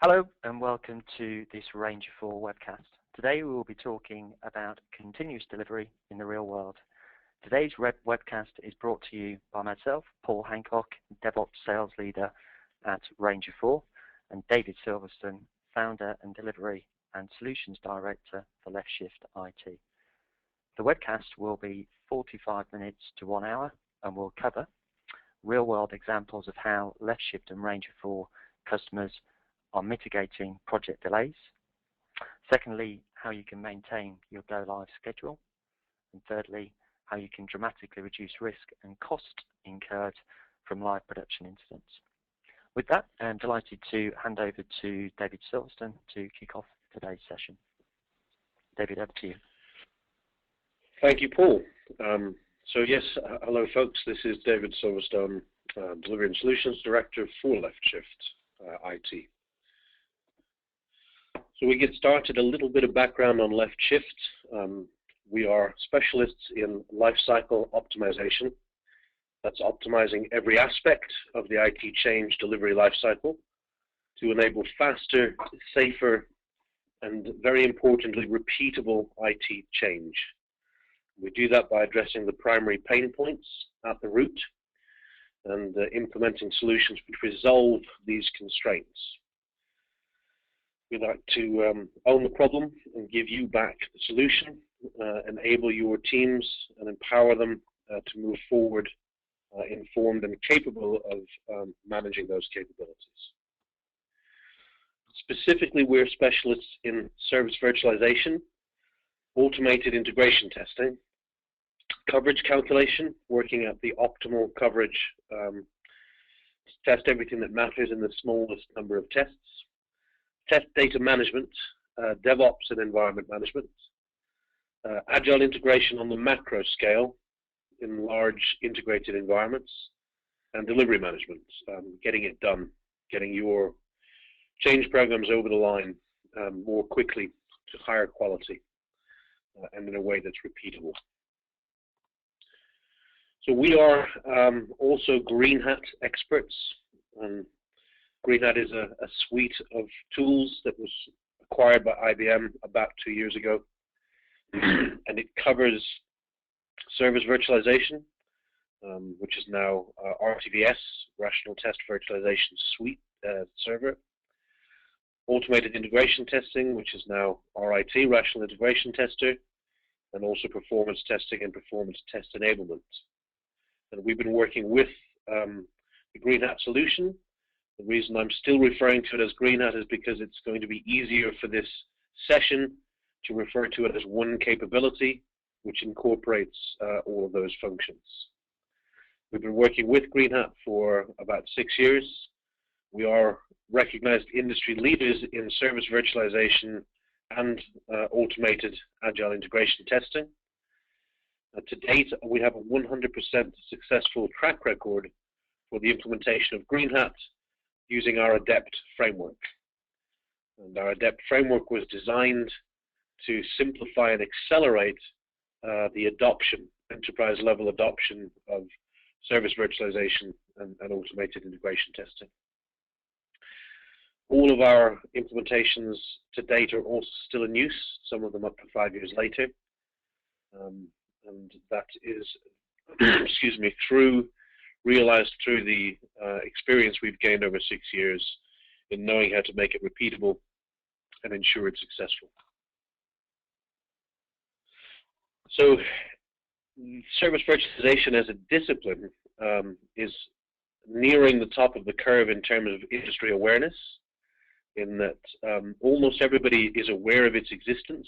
Hello and welcome to this Ranger4 webcast. Today we will be talking about continuous delivery in the real world. Today's webcast is brought to you by myself, Paul Hancock, DevOps Sales Leader at Ranger4, and David Silverstone, Founder and Delivery and Solutions Director for LeftShift IT. The webcast will be 45 minutes to 1 hour and will cover real-world examples of how LeftShift and Ranger4 customers are mitigating project delays. Secondly, how you can maintain your go-live schedule. And thirdly, how you can dramatically reduce risk and cost incurred from live production incidents. With that, I'm delighted to hand over to David Silverstone to kick off today's session. David, over to you. Thank you, Paul. Hello folks, this is David Silverstone, Delivery and Solutions Director for LeftShift IT. So we get started, a little bit of background on LeftShift. We are specialists in lifecycle optimization. That's optimizing every aspect of the IT change delivery lifecycle to enable faster, safer, and very importantly, repeatable IT change. We do that by addressing the primary pain points at the root and implementing solutions which resolve these constraints. We like to own the problem and give you back the solution, enable your teams and empower them to move forward informed and capable of managing those capabilities. Specifically, we're specialists in service virtualization, automated integration testing, coverage calculation, working at the optimal coverage, test everything that matters in the smallest number of tests, test data management, DevOps and environment management, agile integration on the macro scale in large integrated environments, and delivery management, getting it done, getting your change programs over the line more quickly to higher quality and in a way that's repeatable. So we are also Green Hat experts. Green Hat is a suite of tools that was acquired by IBM about 2 years ago, and it covers service virtualization, which is now RTVS, Rational Test Virtualization Suite server, automated integration testing, which is now RIT, Rational Integration Tester, and also performance testing and performance test enablement. And we've been working with the Green Hat solution. The reason I'm still referring to it as Green Hat is because it's going to be easier for this session to refer to it as one capability, which incorporates all of those functions. We've been working with Green Hat for about 6 years. We are recognized industry leaders in service virtualization and automated agile integration testing. To date, we have a 100% successful track record for the implementation of Green Hat using our Adept Framework. And our Adept Framework was designed to simplify and accelerate the adoption, enterprise-level adoption of service virtualization and automated integration testing. All of our implementations to date are also still in use, some of them up to 5 years later. And that is, realized through the experience we've gained over 6 years in knowing how to make it repeatable and ensure it's successful. So, service virtualization as a discipline is nearing the top of the curve in terms of industry awareness, in that almost everybody is aware of its existence,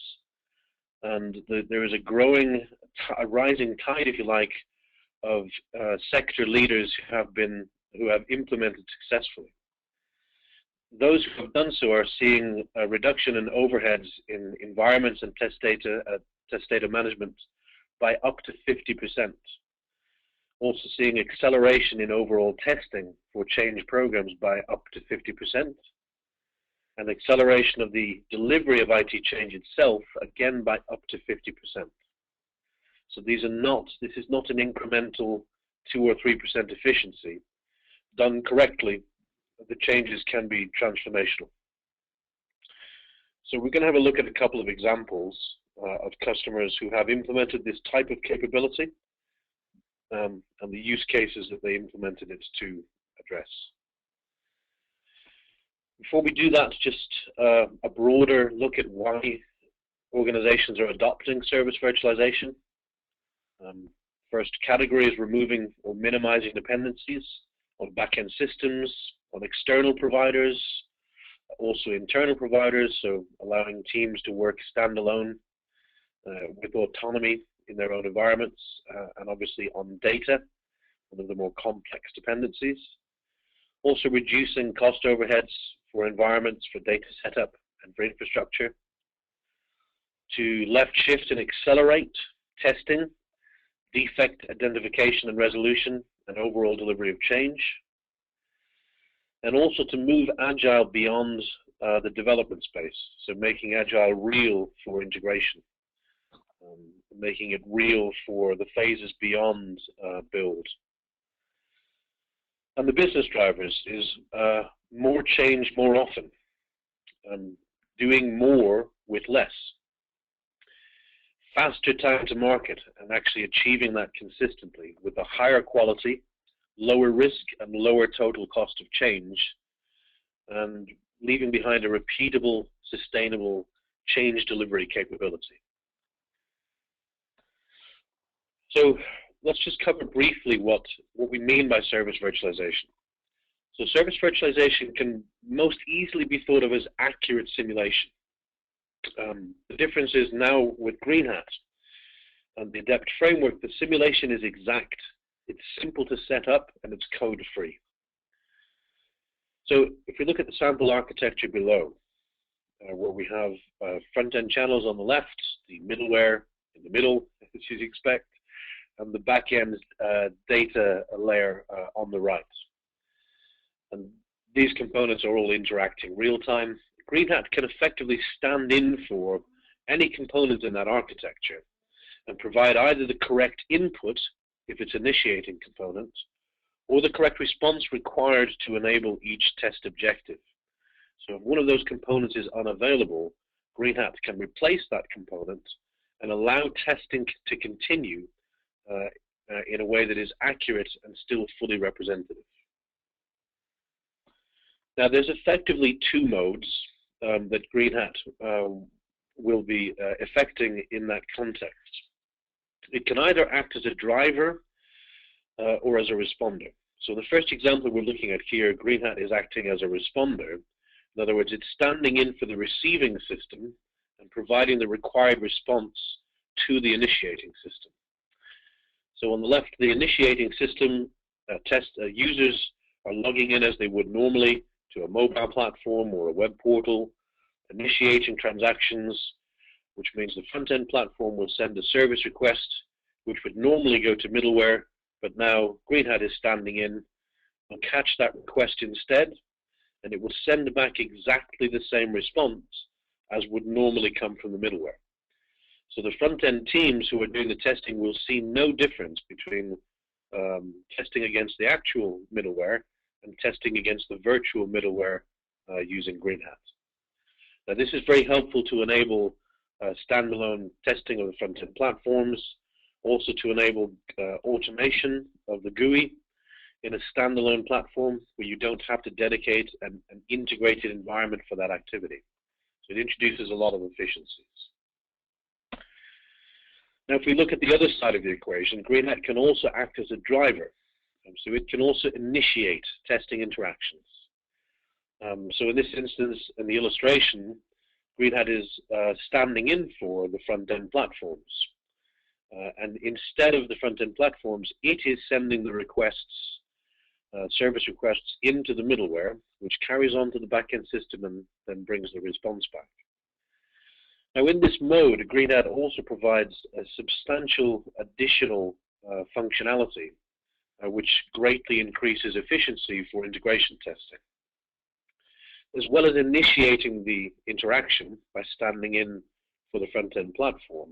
and there is a rising tide, if you like, of sector leaders who have implemented successfully. Those who have done so are seeing a reduction in overheads in environments and test data management by up to 50%. Also seeing acceleration in overall testing for change programs by up to 50%. And acceleration of the delivery of IT change itself, again by up to 50%. So this is not an incremental 2 or 3% efficiency. Done correctly, the changes can be transformational. So we're going to have a look at a couple of examples of customers who have implemented this type of capability and the use cases that they implemented it to address. Before we do that, just a broader look at why organizations are adopting service virtualization. First category is removing or minimizing dependencies on back-end systems, on external providers, also internal providers, so allowing teams to work standalone with autonomy in their own environments, and obviously on data, one of the more complex dependencies. Also reducing cost overheads for environments, for data setup, and for infrastructure. To left shift and accelerate testing, defect identification and resolution, and overall delivery of change. And also to move Agile beyond the development space, so making Agile real for integration, making it real for the phases beyond build. And the business drivers is more change more often, doing more with less. Faster time to market and actually achieving that consistently with a higher quality, lower risk and lower total cost of change, and leaving behind a repeatable, sustainable change delivery capability. So let's just cover briefly what we mean by service virtualization. So service virtualization can most easily be thought of as accurate simulation. The difference is now with Green Hat and the Adept Framework, the simulation is exact. It's simple to set up and it's code-free. So if we look at the sample architecture below, where we have front-end channels on the left, the middleware in the middle, as you'd expect, and the back-end data layer on the right. And these components are all interacting real-time. Green Hat can effectively stand in for any component in that architecture and provide either the correct input if it's initiating component, or the correct response required to enable each test objective. So if one of those components is unavailable, Green Hat can replace that component and allow testing to continue in a way that is accurate and still fully representative. Now there's effectively two modes that Green Hat will be effecting in that context. It can either act as a driver or as a responder. So the first example we're looking at here, Green Hat is acting as a responder. In other words, it's standing in for the receiving system and providing the required response to the initiating system. So on the left, the initiating system users are logging in as they would normally to a mobile platform or a web portal, initiating transactions, which means the front-end platform will send a service request, which would normally go to middleware, but now Green Hat is standing in, will catch that request instead, and it will send back exactly the same response as would normally come from the middleware. So the front-end teams who are doing the testing will see no difference between testing against the actual middleware and testing against the virtual middleware using Green Hat. Now this is very helpful to enable standalone testing of the front-end platforms, also to enable automation of the GUI in a standalone platform where you don't have to dedicate an integrated environment for that activity. So it introduces a lot of efficiencies. Now if we look at the other side of the equation, Green Hat can also act as a driver. So it can also initiate testing interactions. So in this instance, in the illustration, Green Hat is standing in for the front-end platforms. And instead of the front-end platforms, it is sending the requests, service requests into the middleware, which carries on to the back-end system and then brings the response back. Now in this mode, Green Hat also provides a substantial additional functionality, which greatly increases efficiency for integration testing. As well as initiating the interaction by standing in for the front-end platform,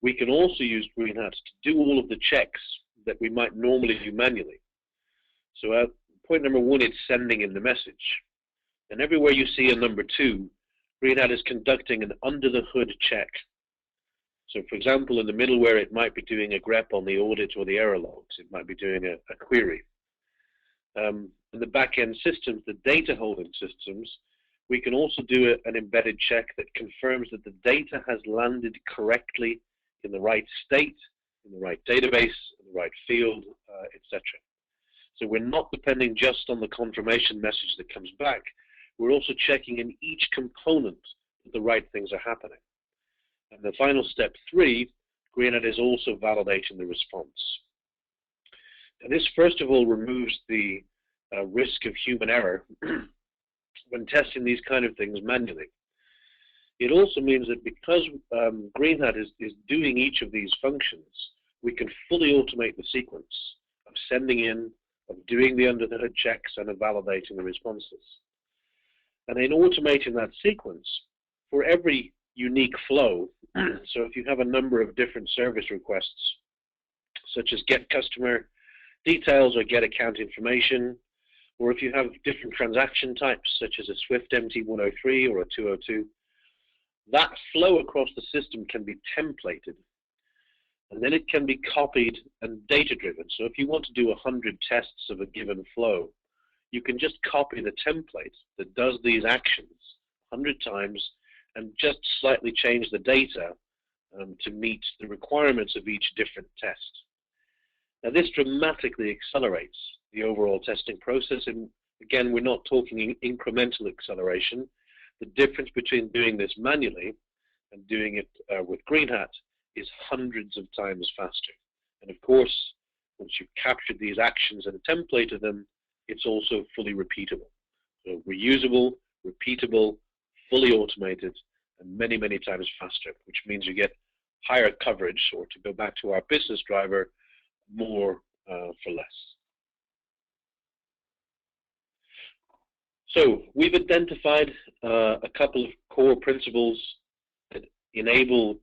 we can also use Green Hat to do all of the checks that we might normally do manually. So point number one, it's sending in the message. And everywhere you see a number 2, Green Hat is conducting an under-the-hood check. So, for example, in the middleware, it might be doing a grep on the audit or the error logs. It might be doing a query. In the back-end systems, the data holding systems, we can also do an embedded check that confirms that the data has landed correctly in the right state, in the right database, in the right field, etc. So we're not depending just on the confirmation message that comes back. We're also checking in each component that the right things are happening. And the final step 3, Green Hat is also validating the response. And this, first of all, removes the risk of human error when testing these kind of things manually. It also means that because Green Hat is doing each of these functions, we can fully automate the sequence of sending in, of doing the under-the-hood checks, and of validating the responses. And in automating that sequence, for every unique flow, so if you have a number of different service requests, such as get customer details or get account information, or if you have different transaction types, such as a Swift MT103 or a 202, that flow across the system can be templated, and then it can be copied and data-driven. So if you want to do 100 tests of a given flow, you can just copy the template that does these actions 100 times and just slightly change the data to meet the requirements of each different test. Now, this dramatically accelerates the overall testing process, and again, we're not talking incremental acceleration. The difference between doing this manually and doing it with Green Hat is hundreds of times faster. And of course, once you've captured these actions and templated them, it's also fully repeatable. So reusable, repeatable, fully automated, and many, many times faster, which means you get higher coverage, or to go back to our business driver, more for less. So we've identified a couple of core principles that enable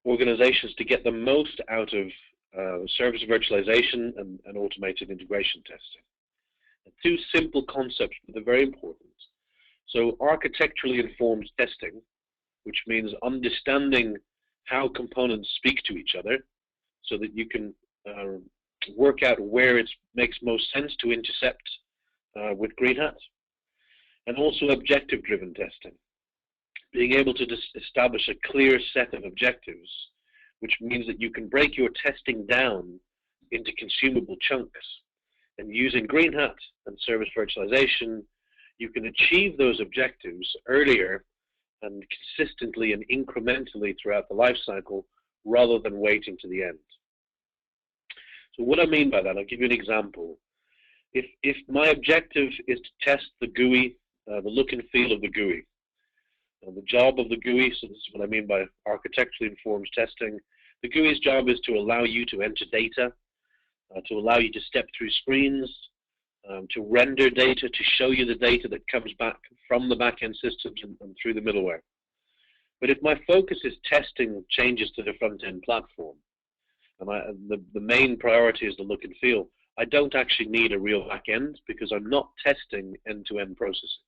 organizations to get the most out of service virtualization and automated integration testing. And 2 simple concepts, but they're very important. So architecturally informed testing, which means understanding how components speak to each other so that you can work out where it makes most sense to intercept with Green Hat. And also objective-driven testing, being able to establish a clear set of objectives, which means that you can break your testing down into consumable chunks. And using Green Hat and service virtualization, you can achieve those objectives earlier and consistently and incrementally throughout the life cycle, rather than waiting to the end. So what I mean by that, I'll give you an example. If my objective is to test the GUI, the look and feel of the GUI, the job of the GUI, so this is what I mean by architecturally informed testing, the GUI's job is to allow you to enter data, to allow you to step through screens, to render data, to show you the data that comes back from the back-end systems and through the middleware. But if my focus is testing changes to the front-end platform, and the main priority is the look and feel, I don't actually need a real back-end because I'm not testing end-to-end processing.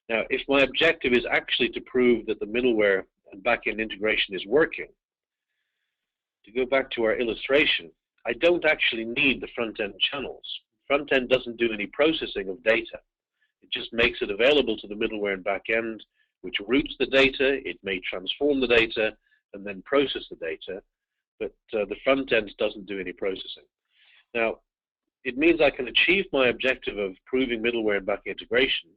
Now, if my objective is actually to prove that the middleware and back-end integration is working, to go back to our illustration, I don't actually need the front-end channels. Front-end doesn't do any processing of data. It just makes it available to the middleware and back-end, which routes the data. It may transform the data and then process the data, but the front-end doesn't do any processing. Now, it means I can achieve my objective of proving middleware and back-end integration,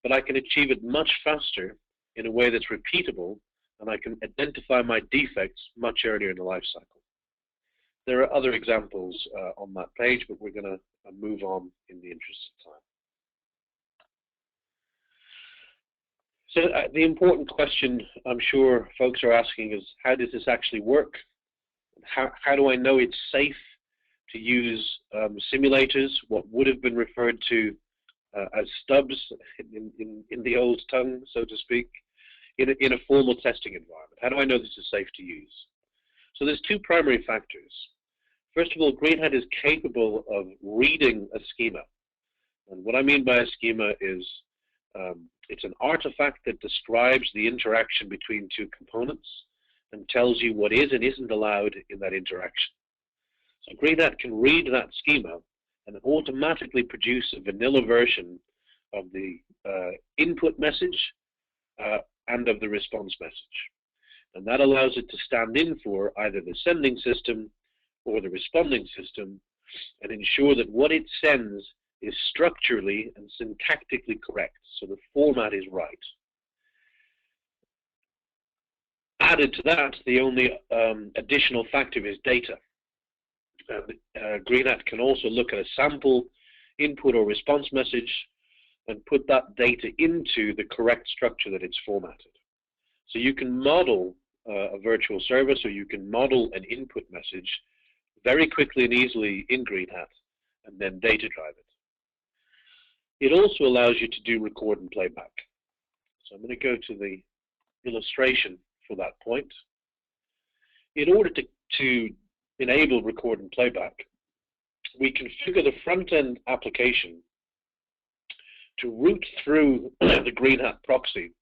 but I can achieve it much faster in a way that's repeatable, and I can identify my defects much earlier in the life cycle. There are other examples on that page, but we're going to move on in the interest of time. So the important question I'm sure folks are asking is, how does this actually work? How do I know it's safe to use simulators, what would have been referred to as stubs in the old tongue, so to speak, in a formal testing environment? How do I know this is safe to use? So there's 2 primary factors. First of all, Green Hat is capable of reading a schema. And what I mean by a schema is It's an artifact that describes the interaction between two components and tells you what is and isn't allowed in that interaction. So Green Hat can read that schema and automatically produce a vanilla version of the input message and of the response message. And that allows it to stand in for either the sending system or the responding system and ensure that what it sends is structurally and syntactically correct, so the format is right. Added to that, the only additional factor is data. Green Hat can also look at a sample input or response message and put that data into the correct structure that it's formatted. So you can model a virtual service, or you can model an input message very quickly and easily in Green Hat and then data drive it. It also allows you to do record and playback. So I'm going to go to the illustration for that point. In order to enable record and playback, we configure the front-end application to route through the Green Hat proxy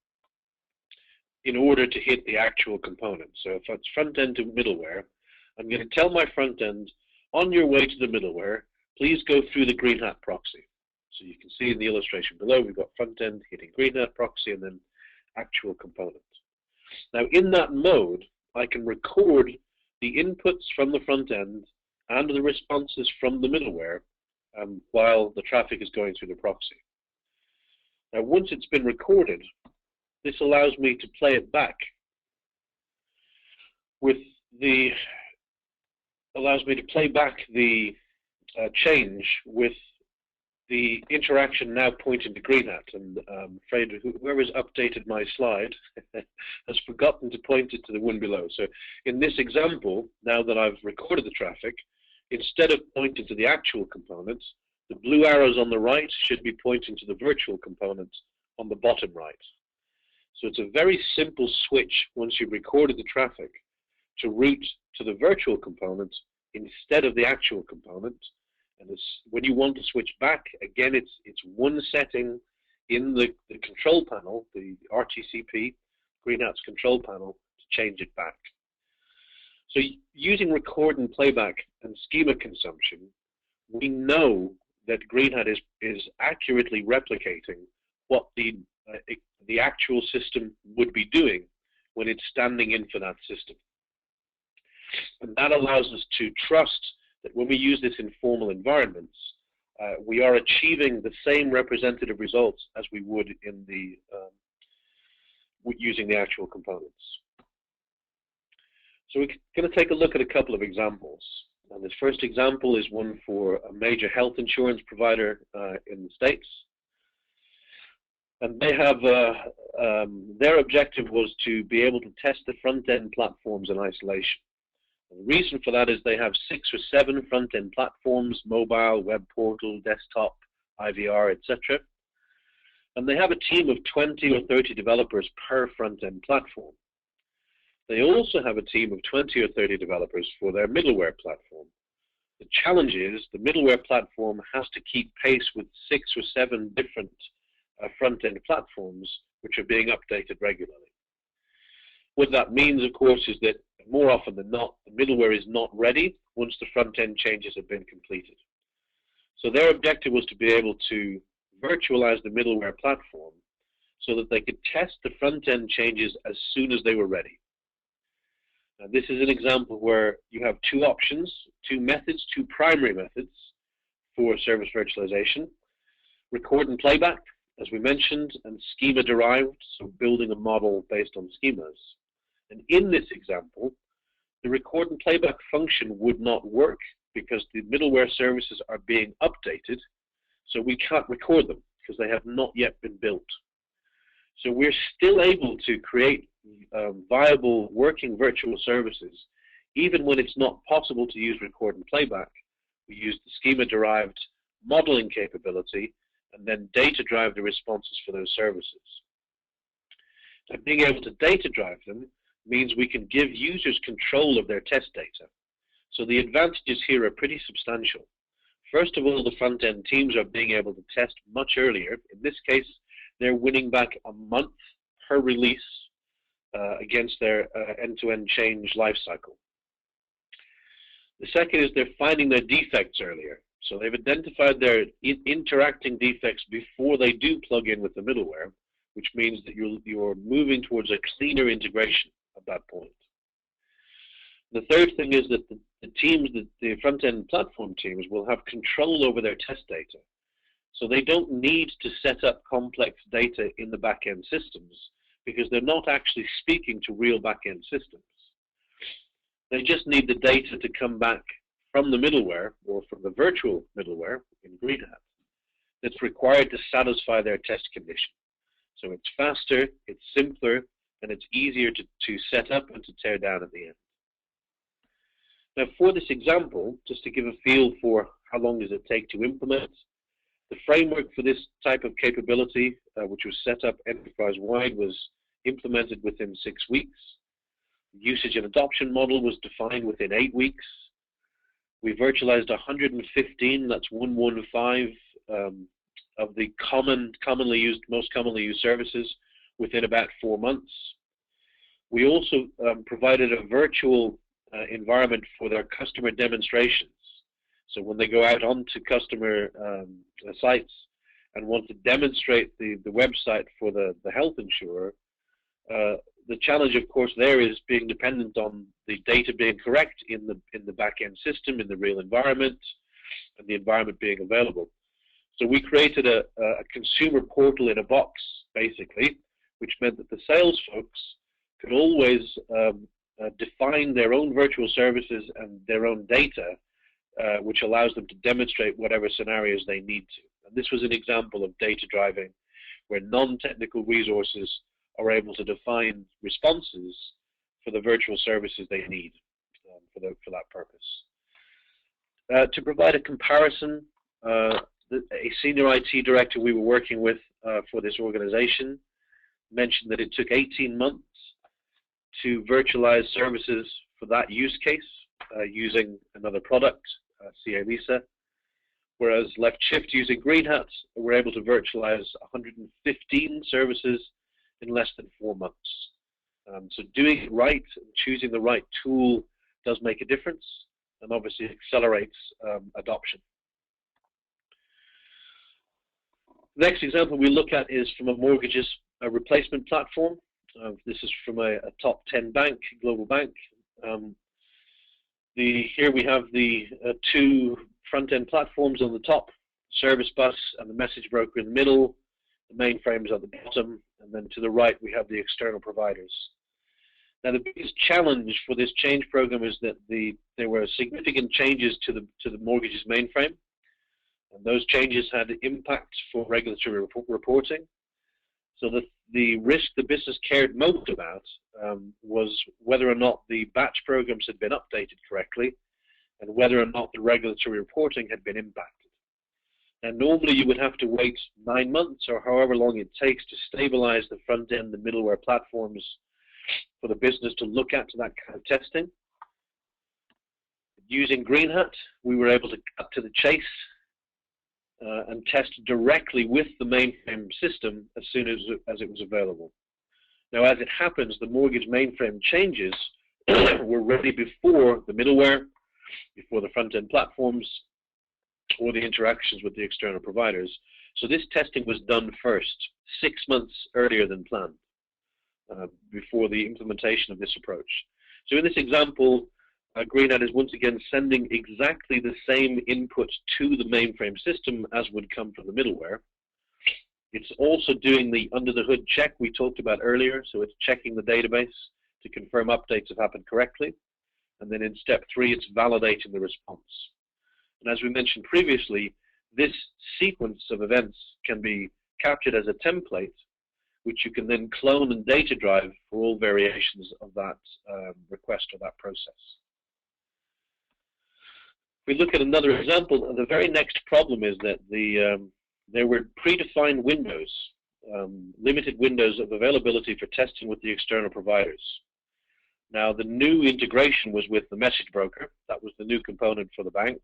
in order to hit the actual component. So if it's front-end to middleware, I'm going to tell my front-end, on your way to the middleware, please go through the Green Hat proxy. So you can see in the illustration below, we've got front-end hitting Green Hat proxy and then actual component. Now in that mode, I can record the inputs from the front-end and the responses from the middleware while the traffic is going through the proxy. Now once it's been recorded, this allows me to play it back with the change with the interaction now pointing to Green Hat, and I'm afraid whoever's updated my slide has forgotten to point it to the one below. So in this example, now that I've recorded the traffic, instead of pointing to the actual components, the blue arrows on the right should be pointing to the virtual components on the bottom right. So it's a very simple switch once you've recorded the traffic to route to the virtual component instead of the actual component. And when you want to switch back, again, it's one setting in the control panel, the RTCP, Green Hat's control panel, to change it back. So using record and playback and schema consumption, we know that Green Hat is accurately replicating what the actual system would be doing when it's standing in for that system. And that allows us to trust that when we use this in formal environments, we are achieving the same representative results as we would in the using the actual components. So we're going to take a look at a couple of examples. And this first example is one for a major health insurance provider in the States. And they have their objective was to be able to test the front-end platforms in isolation. And the reason for that is they have 6 or 7 front-end platforms: mobile, web portal, desktop, IVR, etc. And they have a team of 20 or 30 developers per front-end platform. They also have a team of 20 or 30 developers for their middleware platform. The challenge is the middleware platform has to keep pace with 6 or 7 different front-end platforms which are being updated regularly. What that means, of course, is that more often than not, the middleware is not ready once the front-end changes have been completed. So their objective was to be able to virtualize the middleware platform so that they could test the front-end changes as soon as they were ready. Now, this is an example where you have 2 options, 2 methods, 2 primary methods for service virtualization: record and playback, as we mentioned, and schema derived, so building a model based on schemas. And in this example, the record and playback function would not work because the middleware services are being updated, so we can't record them because they have not yet been built. So we're still able to create viable working virtual services even when it's not possible to use record and playback. We use the schema-derived modeling capability and then data drive the responses for those services. Now, being able to data drive them means we can give users control of their test data. So the advantages here are pretty substantial. First of all, the front-end teams are being able to test much earlier. In this case, they're winning back a month per release against their end-to-end change lifecycle. The second is they're finding their defects earlier. So they've identified their interacting defects before they do plug in with the middleware, which means that you're moving towards a cleaner integration at that point. The third thing is that the front-end platform teams will have control over their test data. So they don't need to set up complex data in the back-end systems because they're not actually speaking to real back-end systems. They just need the data to come back from the middleware or from the virtual middleware in Green Hat that's required to satisfy their test condition. So it's faster, it's simpler, and it's easier to set up and to tear down at the end. Now for this example, just to give a feel for how long does it take to implement, the framework for this type of capability, which was set up enterprise-wide, was implemented within 6 weeks. The usage and adoption model was defined within 8 weeks. We virtualized 115, that's 115, of the most commonly used services within about 4 months. We also provided a virtual environment for their customer demonstrations. So when they go out onto customer sites and want to demonstrate the website for the health insurer, the challenge, of course, there is being dependent on the data being correct in the back-end system, in the real environment, and the environment being available. So we created a consumer portal in a box, basically, which meant that the sales folks could always define their own virtual services and their own data, which allows them to demonstrate whatever scenarios they need to. And this was an example of data driving, where non-technical resources are able to define responses for the virtual services they need for that purpose. To provide a comparison, a senior IT director we were working with for this organization mentioned that it took 18 months to virtualize services for that use case using another product, CA Lisa, whereas LeftShift using Green Hat, we're able to virtualize 115 services in less than 4 months. So doing it right and choosing the right tool does make a difference and obviously accelerates adoption. The next example we look at is from a mortgages replacement platform. This is from a top 10 bank, global bank. Here we have the two front-end platforms on the top, service bus and the message broker in the middle, the mainframes at the bottom, and then to the right we have the external providers. Now the biggest challenge for this change program is that there were significant changes to the mortgages mainframe, and those changes had impacts for regulatory reporting. So the risk the business cared most about was whether or not the batch programs had been updated correctly and whether or not the regulatory reporting had been impacted. And normally you would have to wait 9 months or however long it takes to stabilize the front end, the middleware platforms for the business to look at that kind of testing. Using Green Hat, we were able to cut to the chase and test directly with the mainframe system as soon as it was available. Now, as it happens, the mortgage mainframe changes were ready before the middleware, before the front-end platforms, or the interactions with the external providers. So this testing was done first, 6 months earlier than planned, before the implementation of this approach. So in this example, Green Hat is once again sending exactly the same input to the mainframe system as would come from the middleware. It's also doing the under-the-hood check we talked about earlier, so it's checking the database to confirm updates have happened correctly. And then in step 3, it's validating the response. And as we mentioned previously, this sequence of events can be captured as a template, which you can then clone and data drive for all variations of that request or that process. If we look at another example, the very next problem is that there were predefined windows, limited windows of availability for testing with the external providers. Now, the new integration was with the message broker. That was the new component for the bank.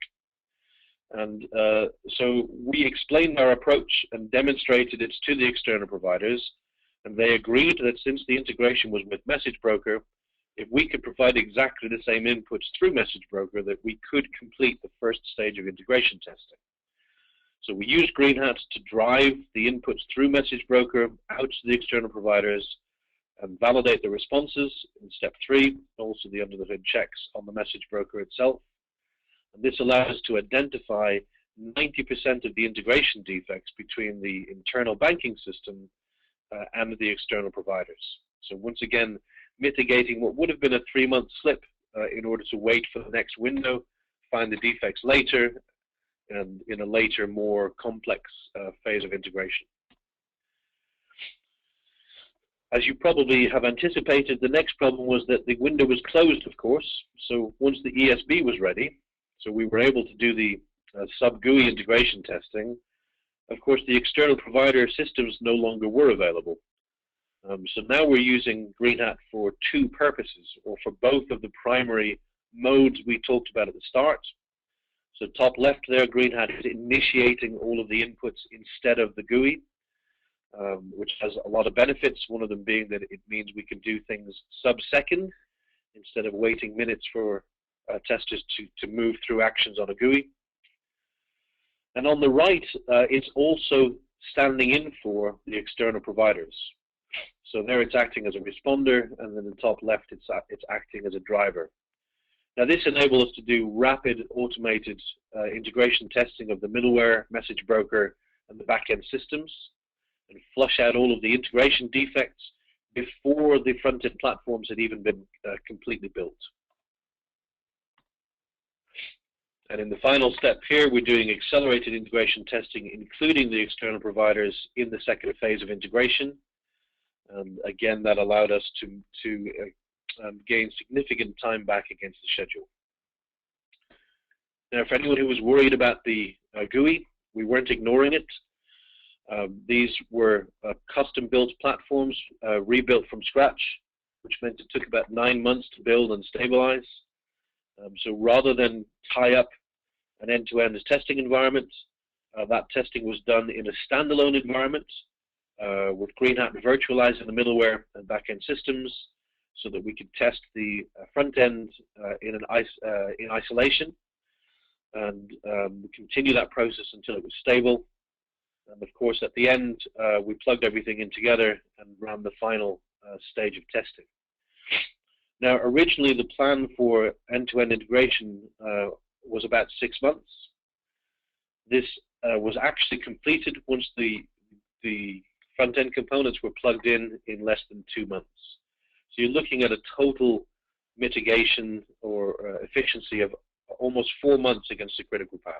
And so we explained our approach and demonstrated it to the external providers, and they agreed that since the integration was with Message Broker, if we could provide exactly the same inputs through Message Broker, that we could complete the first stage of integration testing. So we used Green Hat to drive the inputs through Message Broker out to the external providers and validate the responses in step 3, also the under-the-hood checks on the Message Broker itself. And this allows us to identify 90% of the integration defects between the internal banking system and the external providers. So once again, mitigating what would have been a 3-month slip in order to wait for the next window, find the defects later, and in a later, more complex phase of integration. As you probably have anticipated, the next problem was that the window was closed, of course. So once the ESB was ready, so we were able to do the sub-GUI integration testing, of course the external provider systems no longer were available. So now we're using Green Hat for 2 purposes, or for both of the primary modes we talked about at the start. So top left there, Green Hat is initiating all of the inputs instead of the GUI, which has a lot of benefits, one of them being that it means we can do things sub-second instead of waiting minutes for testers to move through actions on a GUI. And on the right, it's also standing in for the external providers. So there it's acting as a responder, and then the top left it's acting as a driver. Now this enables us to do rapid automated integration testing of the middleware, Message Broker, and the backend systems, and flush out all of the integration defects before the front-end platforms had even been completely built. And in the final step here, we're doing accelerated integration testing, including the external providers in the second phase of integration. And again, that allowed us to gain significant time back against the schedule. Now, for anyone who was worried about the GUI, we weren't ignoring it. These were custom-built platforms, rebuilt from scratch, which meant it took about 9 months to build and stabilize. So rather than tie up an end-to-end testing environment, that testing was done in a standalone environment with Green Hat virtualizing the middleware and backend systems so that we could test the front end in isolation and continue that process until it was stable. And of course, at the end, we plugged everything in together and ran the final stage of testing. Now, originally, the plan for end-to-end integration was about 6 months. This was actually completed once the front-end components were plugged in less than 2 months. So you're looking at a total mitigation or efficiency of almost 4 months against the critical path.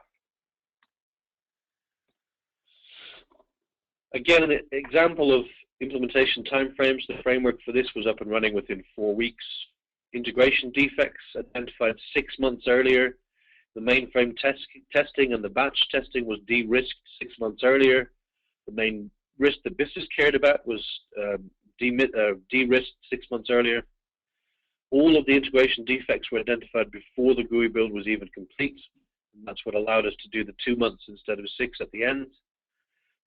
Again, an example of implementation timeframes. The framework for this was up and running within 4 weeks. Integration defects identified 6 months earlier. The mainframe testing and the batch testing was de-risked 6 months earlier. The main risk the business cared about was de-risked 6 months earlier. All of the integration defects were identified before the GUI build was even complete. And that's what allowed us to do the 2 months instead of 6 at the end.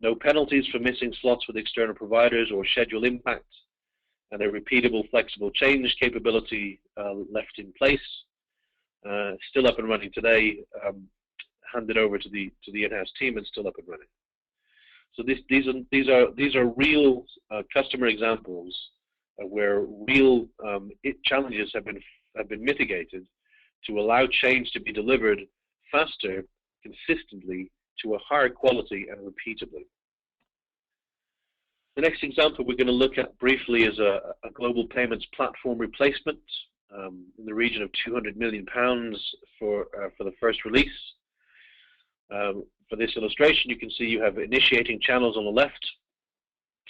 No penalties for missing slots with external providers or schedule impact, and a repeatable, flexible change capability left in place. Still up and running today, handed over to the in-house team and still up and running. So these are real customer examples where real challenges have been mitigated to allow change to be delivered faster, consistently, to a higher quality and repeatably. The next example we're going to look at briefly is a global payments platform replacement in the region of £200 million for the first release. For this illustration, you can see you have initiating channels on the left,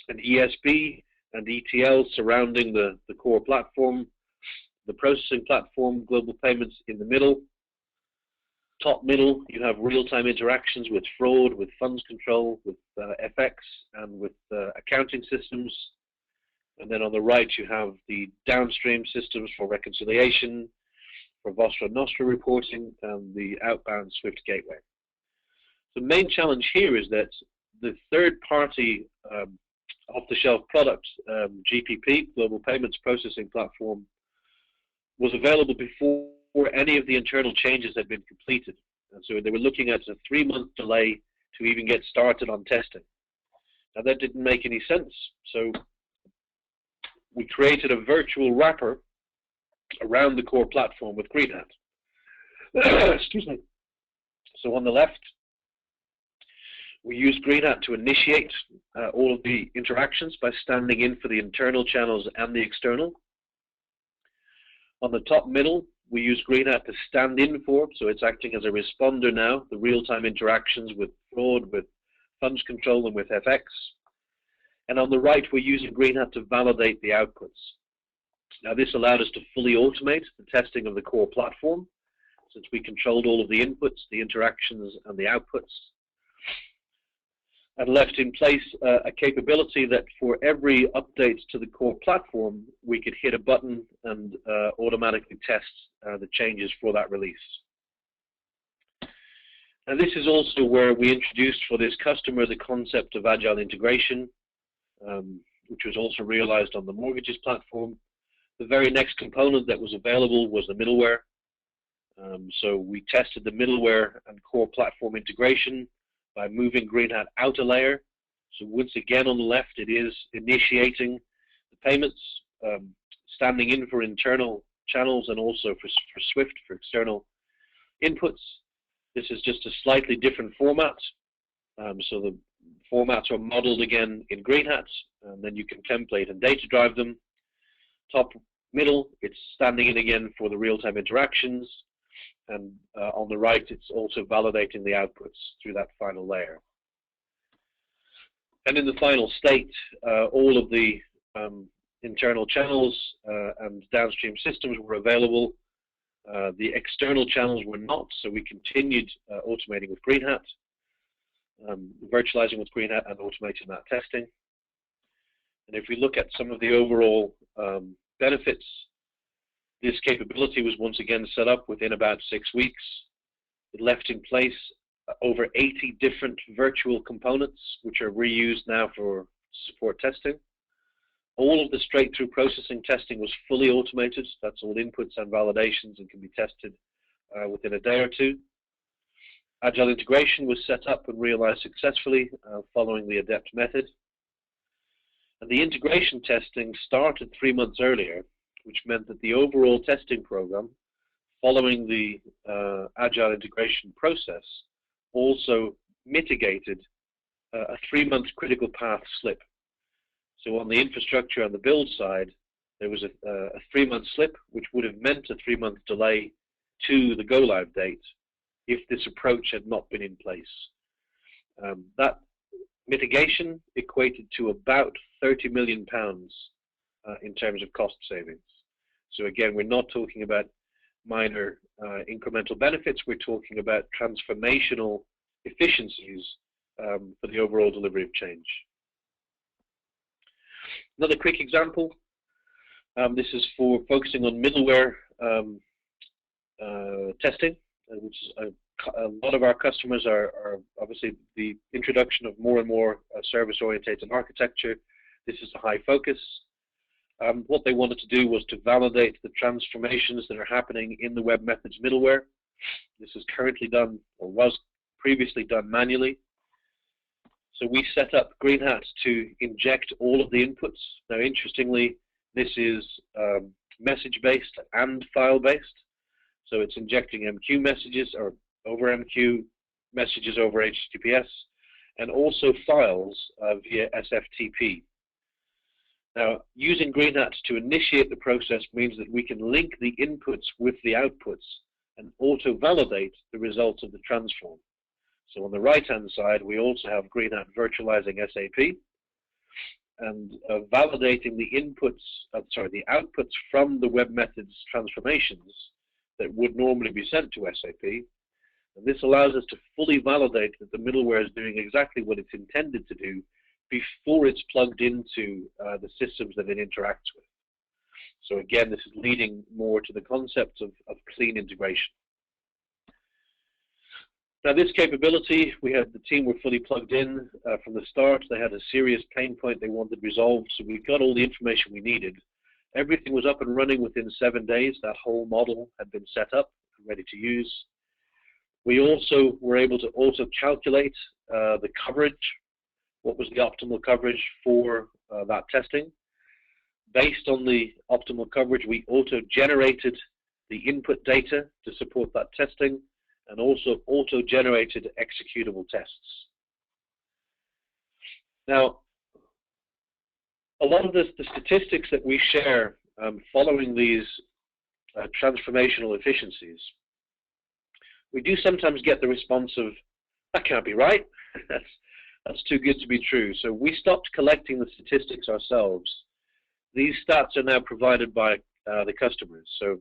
an ESB and ETL surrounding the core platform, the processing platform, global payments in the middle. Top middle, you have real-time interactions with fraud, with funds control, with FX, and with accounting systems. And then on the right, you have the downstream systems for reconciliation, for Vostra Nostra reporting, and the outbound Swift gateway. The main challenge here is that the third-party off-the-shelf product, GPP, Global Payments Processing Platform, was available before any of the internal changes had been completed. And so they were looking at a 3-month delay to even get started on testing. Now that didn't make any sense, so we created a virtual wrapper around the core platform with Green Hat. Excuse me. So on the left, we use Green Hat to initiate all of the interactions by standing in for the internal channels and the external. On the top middle, we use Green Hat to stand in for, so it's acting as a responder now, the real-time interactions with fraud, with funds control, and with FX. And on the right, we're using Green Hat to validate the outputs. Now this allowed us to fully automate the testing of the core platform, since we controlled all of the inputs, the interactions, and the outputs, and left in place a capability that for every update to the core platform, we could hit a button and automatically test the changes for that release. And this is also where we introduced for this customer the concept of agile integration, which was also realized on the mortgages platform. The very next component that was available was the middleware. So we tested the middleware and core platform integration by moving Green Hat out a layer. So once again on the left, it is initiating the payments, standing in for internal channels and also for Swift for external inputs. This is just a slightly different format. So the formats are modeled again in Green Hat, and then you can template and data drive them. Top middle, it's standing in again for the real-time interactions. And on the right, it's also validating the outputs through that final layer. And in the final state, all of the internal channels and downstream systems were available. The external channels were not, so we continued automating with Green Hat, virtualizing with Green Hat, and automating that testing. And if we look at some of the overall benefits, this capability was once again set up within about 6 weeks. It left in place over 80 different virtual components, which are reused now for support testing. All of the straight-through processing testing was fully automated. That's all inputs and validations and can be tested within a day or two. Agile integration was set up and realized successfully following the Adept method. And the integration testing started 3 months earlier, which meant that the overall testing program, following the Agile integration process, also mitigated a 3-month critical path slip. So on the infrastructure and the build side, there was a 3-month slip, which would have meant a 3-month delay to the go-live date if this approach had not been in place. That mitigation equated to about £30 million in terms of cost savings. So again, we're not talking about minor incremental benefits, we're talking about transformational efficiencies for the overall delivery of change. Another quick example, this is for focusing on middleware testing, which is a lot of our customers are obviously the introduction of more and more service-oriented architecture. This is a high focus. What they wanted to do was to validate the transformations that are happening in the web methods middleware. This is currently done, or was previously done manually. So we set up Green Hat to inject all of the inputs. Now, interestingly, this is message-based and file-based. So it's injecting MQ messages or over MQ, messages over HTTPS, and also files via SFTP. Now, using Green Hat to initiate the process means that we can link the inputs with the outputs and auto-validate the results of the transform. So on the right-hand side, we also have Green Hat virtualizing SAP and validating the inputs, the outputs from the web methods transformations that would normally be sent to SAP. And this allows us to fully validate that the middleware is doing exactly what it's intended to do before it's plugged into the systems that it interacts with. So again, this is leading more to the concept of clean integration. Now this capability, the team were fully plugged in from the start. They had a serious pain point they wanted resolved, so we got all the information we needed. Everything was up and running within 7 days. That whole model had been set up and ready to use. We also were able to auto-calculate the coverage, what was the optimal coverage for that testing. Based on the optimal coverage, we auto-generated the input data to support that testing, and also auto-generated executable tests. Now, a lot of the statistics that we share following these transformational efficiencies, we do sometimes get the response of, that can't be right, that's too good to be true. So we stopped collecting the statistics ourselves. These stats are now provided by the customers. So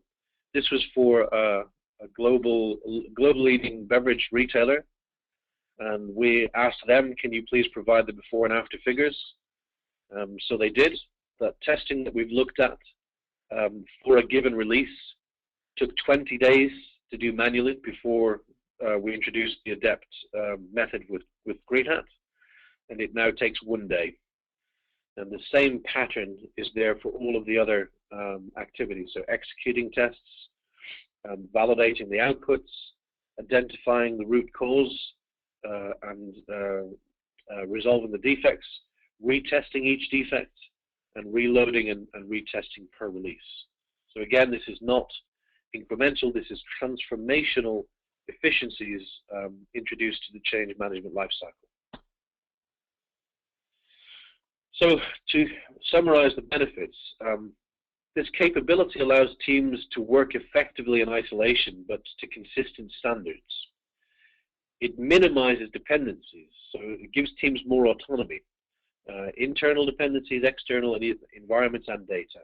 this was for a global leading beverage retailer, and we asked them, can you please provide the before and after figures? So they did. That testing that we've looked at for a given release took 20 days to do manually before we introduced the Adept method with Green Hat, and it now takes 1 day. And the same pattern is there for all of the other activities. So executing tests, validating the outputs, identifying the root cause, and resolving the defects, retesting each defect, and reloading and retesting per release. So again, this is not incremental, this is transformational efficiencies introduced to the change management lifecycle. So to summarize the benefits, this capability allows teams to work effectively in isolation, but to consistent standards. It minimizes dependencies, so it gives teams more autonomy. Internal dependencies, external environments, and data.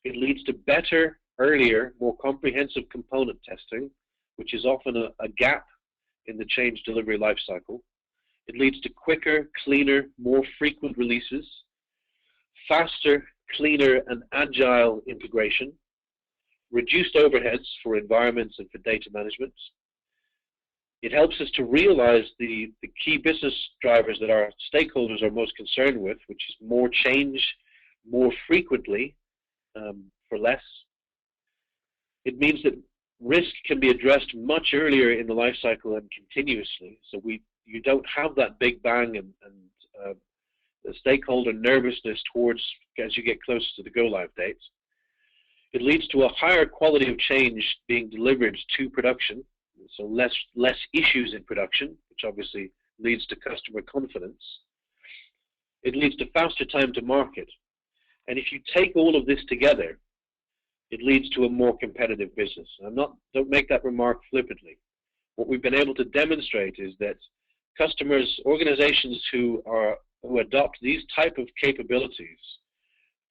It leads to better, earlier, more comprehensive component testing, which is often a gap in the change delivery lifecycle. It leads to quicker, cleaner, more frequent releases, faster, cleaner, and agile integration, reduced overheads for environments and for data management. It helps us to realize the key business drivers that our stakeholders are most concerned with, which is more change, more frequently, for less. It means that risk can be addressed much earlier in the life cycle and continuously. So you don't have that big bang and the stakeholder nervousness towards as you get closer to the go-live date. It leads to a higher quality of change being delivered to production. So less issues in production, which obviously leads to customer confidence. It leads to faster time to market. And if you take all of this together, it leads to a more competitive business. And don't make that remark flippantly. What we've been able to demonstrate is that customers, organizations who adopt these type of capabilities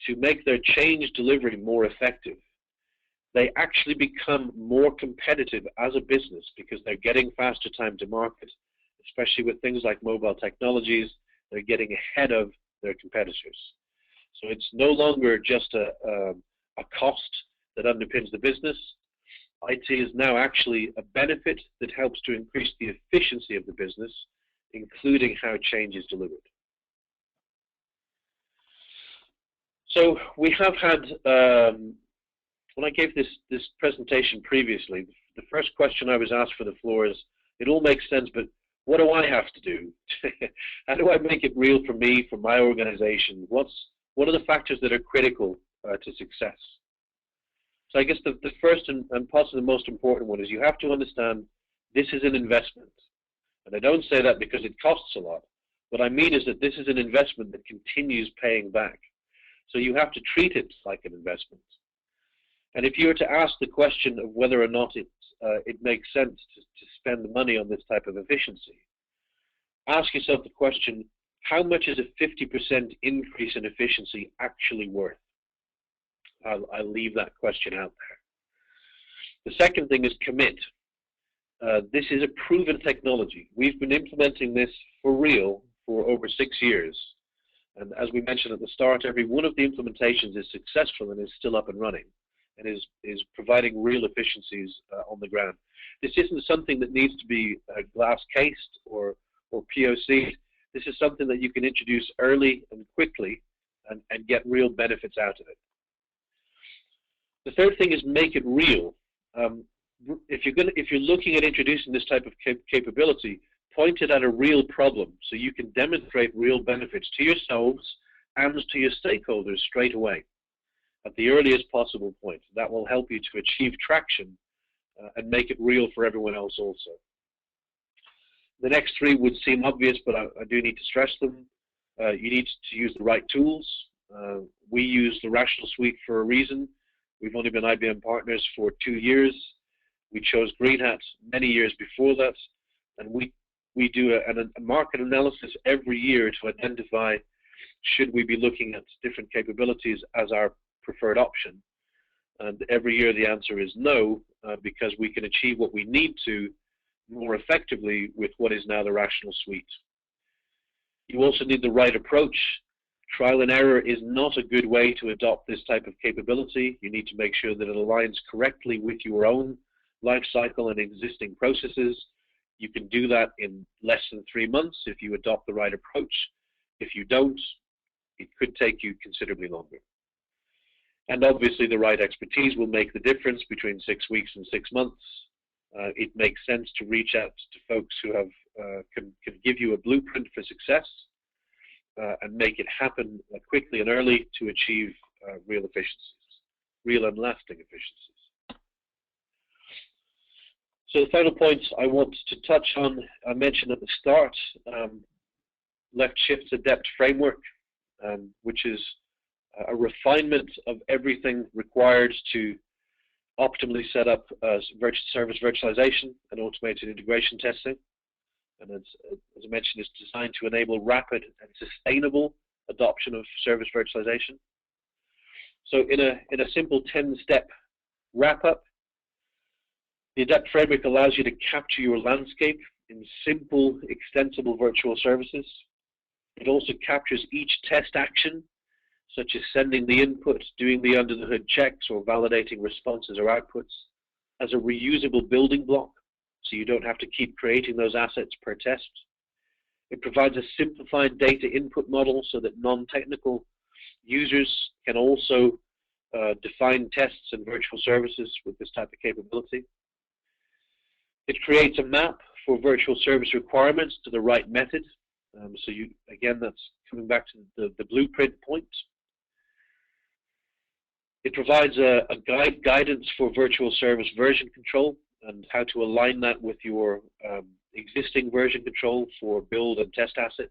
to make their change delivery more effective, they actually become more competitive as a business because they're getting faster time to market, especially with things like mobile technologies. They're getting ahead of their competitors. So it's no longer just a cost that underpins the business. IT is now actually a benefit that helps to increase the efficiency of the business, including how change is delivered. So we have had when I gave this presentation previously, the first question I was asked for the floor is, it all makes sense, but what do I have to do? How do I make it real for me, for my organization? What are the factors that are critical to success? So I guess the first and possibly the most important one is you have to understand this is an investment. And I don't say that because it costs a lot. What I mean is that this is an investment that continues paying back. So you have to treat it like an investment. And if you were to ask the question of whether or not it makes sense to spend money on this type of efficiency, ask yourself the question, how much is a 50% increase in efficiency actually worth? I'll leave that question out there. The second thing is commit. This is a proven technology. We've been implementing this for real for over 6 years. And as we mentioned at the start, every one of the implementations is successful and is still up and running. and is providing real efficiencies on the ground. This isn't something that needs to be glass cased or POC'd. This is something that you can introduce early and quickly and get real benefits out of it. The third thing is make it real. If you're looking at introducing this type of capability, point it at a real problem so you can demonstrate real benefits to yourselves and to your stakeholders straight away at the earliest possible point. That will help you to achieve traction and make it real for everyone else also. The next three would seem obvious, but I do need to stress them. You need to use the right tools. We use the Rational Suite for a reason. We've only been IBM partners for 2 years. We chose Green Hat many years before that, and we do a market analysis every year to identify should we be looking at different capabilities as our preferred option. And every year the answer is no, because we can achieve what we need to more effectively with what is now the Rational Suite. You also need the right approach. Trial and error is not a good way to adopt this type of capability. You need to make sure that it aligns correctly with your own life cycle and existing processes. You can do that in less than 3 months if you adopt the right approach. If you don't, it could take you considerably longer. And obviously the right expertise will make the difference between 6 weeks and 6 months. It makes sense to reach out to folks who have can give you a blueprint for success and make it happen quickly and early to achieve real efficiencies, real and lasting efficiencies. So the final point I want to touch on, I mentioned at the start, LeftShift's Adept Framework, which is a refinement of everything required to optimally set up service virtualization and automated integration testing. And as I mentioned, it's designed to enable rapid and sustainable adoption of service virtualization. So in a simple 10-step wrap-up, the Adept Framework allows you to capture your landscape in simple, extensible virtual services. It also captures each test action, such as sending the input, doing the under-the-hood checks, or validating responses or outputs, as a reusable building block, so you don't have to keep creating those assets per test. It provides a simplified data input model so that non-technical users can also define tests and virtual services with this type of capability. It creates a map for virtual service requirements to the right method. So again, that's coming back to the blueprint point. It provides a guidance for virtual service version control and how to align that with your existing version control for build and test assets.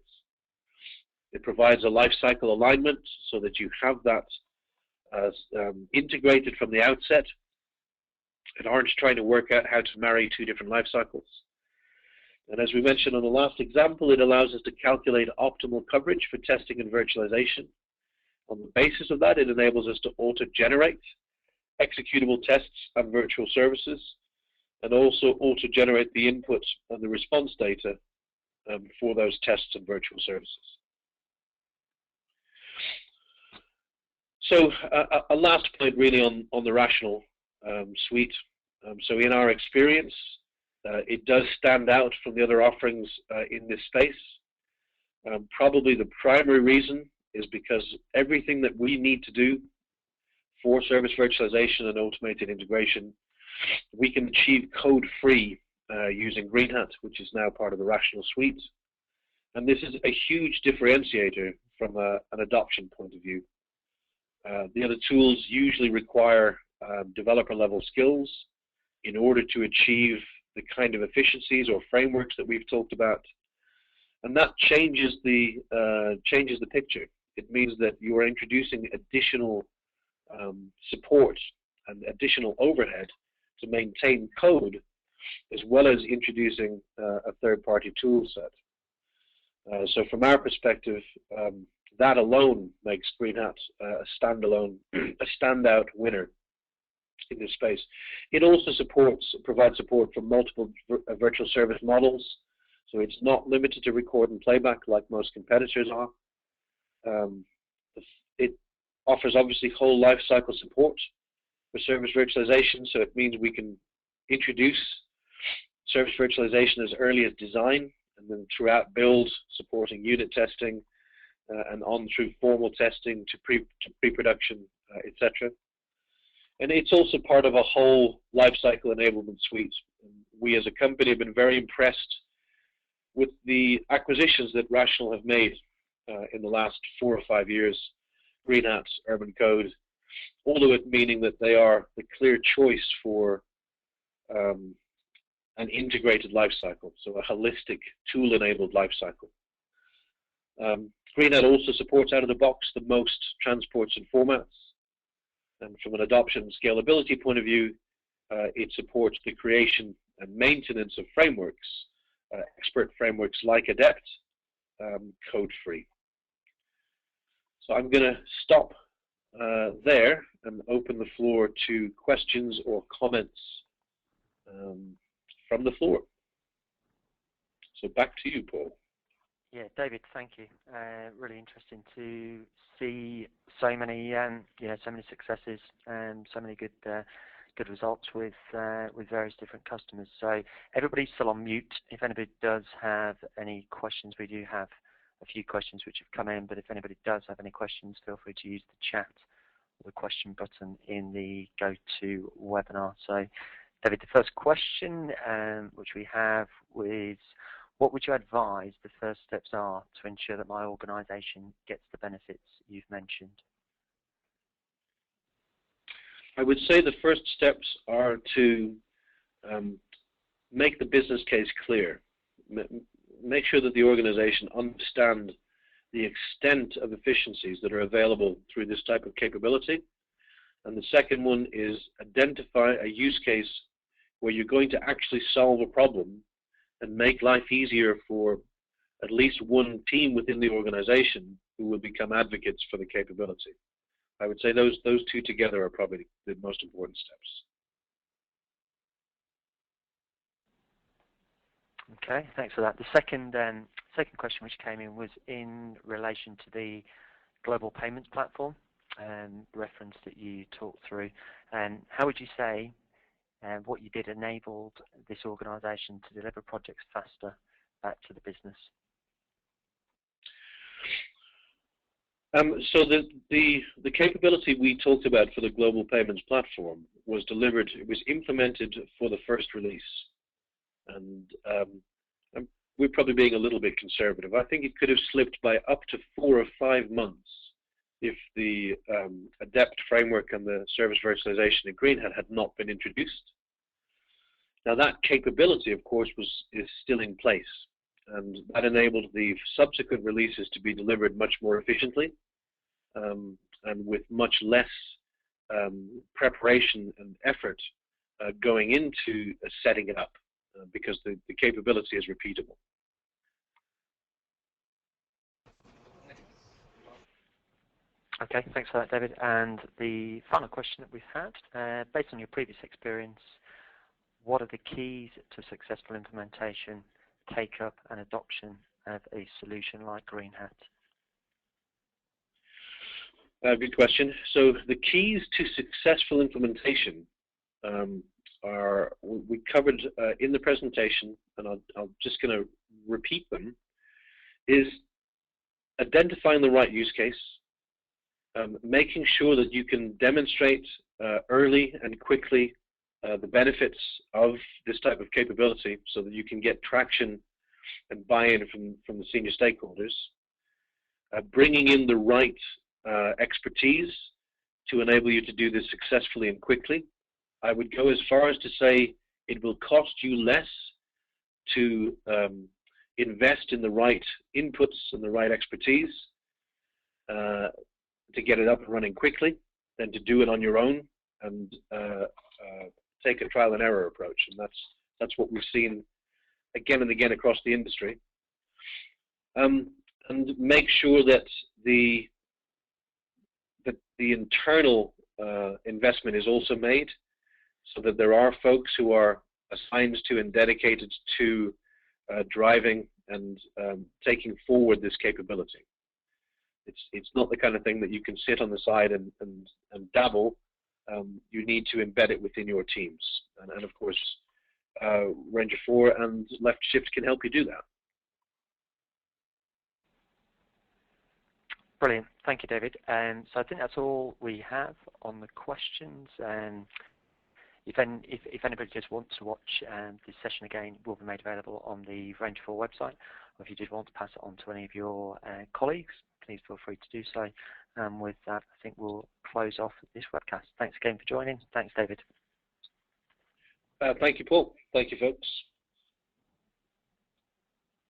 It provides a lifecycle alignment so that you have that integrated from the outset and aren't trying to work out how to marry 2 different life cycles. And as we mentioned on the last example, it allows us to calculate optimal coverage for testing and virtualization. On the basis of that, it enables us to auto-generate executable tests and virtual services, and also auto-generate the input and the response data for those tests and virtual services. So a last point really on the Rational Suite. So in our experience, it does stand out from the other offerings in this space. Probably the primary reason is because everything that we need to do for service virtualization and automated integration, we can achieve code-free using Green Hat, which is now part of the Rational Suite. And this is a huge differentiator from an adoption point of view. The other tools usually require developer-level skills in order to achieve the kind of efficiencies or frameworks that we've talked about. And that changes the picture. It means that you are introducing additional support and additional overhead to maintain code, as well as introducing a third-party tool set. So from our perspective, that alone makes Green Hat a standout winner in this space. It also provides support for multiple virtual service models, so it's not limited to record and playback like most competitors are. It offers obviously whole life cycle support, for service virtualization, so it means we can introduce service virtualization as early as design, and then throughout build, supporting unit testing, and on through formal testing to pre-production, etc. And it's also part of a whole lifecycle enablement suite. And we as a company have been very impressed with the acquisitions that Rational have made in the last 4 or 5 years, Green Hat, Urban Code, all of it meaning that they are the clear choice for an integrated lifecycle, so a holistic tool-enabled lifecycle. Green Hat also supports out of the box the most transports and formats, and from an adoption and scalability point of view, it supports the creation and maintenance of frameworks, expert frameworks like Adept, code-free. So I'm going to stop there and open the floor to questions or comments from the floor. So back to you, Paul. Yeah, David, thank you. Really interesting to see so many, so many successes and so many good results with various different customers. So everybody's still on mute. If anybody does have any questions, we do have a few questions which have come in. But if anybody does have any questions, feel free to use the chat or the question button in the GoToWebinar. So, David, the first question which we have is, what would you advise the first steps are to ensure that my organization gets the benefits you've mentioned? I would say the first steps are to make the business case clear. Make sure that the organization understands the extent of efficiencies that are available through this type of capability. And the second one is identify a use case where you're going to actually solve a problem and make life easier for at least one team within the organization who will become advocates for the capability. I would say those two together are probably the most important steps. Okay, thanks for that. The second question which came in was in relation to the global payments platform reference that you talked through. And how would you say what you did enabled this organization to deliver projects faster back to the business? So the capability we talked about for the global payments platform was delivered, it was implemented for the first release. And we're probably being a little bit conservative. I think it could have slipped by up to 4 or 5 months if the Adept Framework and the service virtualization in Green Hat had not been introduced. Now that capability, of course, is still in place, and that enabled the subsequent releases to be delivered much more efficiently and with much less preparation and effort going into setting it up because the capability is repeatable. Okay, thanks for that, David. And the final question that we've had, based on your previous experience, what are the keys to successful implementation, take-up, and adoption of a solution like Green Hat? Good question. So the keys to successful implementation are, we covered in the presentation, and I'm just going to repeat them, is identifying the right use case, making sure that you can demonstrate early and quickly the benefits of this type of capability so that you can get traction and buy-in from the senior stakeholders, bringing in the right expertise to enable you to do this successfully and quickly. I would go as far as to say it will cost you less to invest in the right inputs and the right expertise to get it up and running quickly than to do it on your own and take a trial and error approach. And that's what we've seen again and again across the industry. And make sure that the internal investment is also made so that there are folks who are assigned to and dedicated to driving and taking forward this capability. It's not the kind of thing that you can sit on the side and dabble you need to embed it within your teams. And of course, Ranger4 and LeftShift can help you do that. Brilliant. Thank you, David. So I think that's all we have on the questions. If anybody just wants to watch this session again, it will be made available on the Ranger4 website. Or if you did want to pass it on to any of your colleagues, please feel free to do so. With that, I think we'll close off this webcast. Thanks again for joining. Thanks, David. Thank you, Paul. Thank you, folks.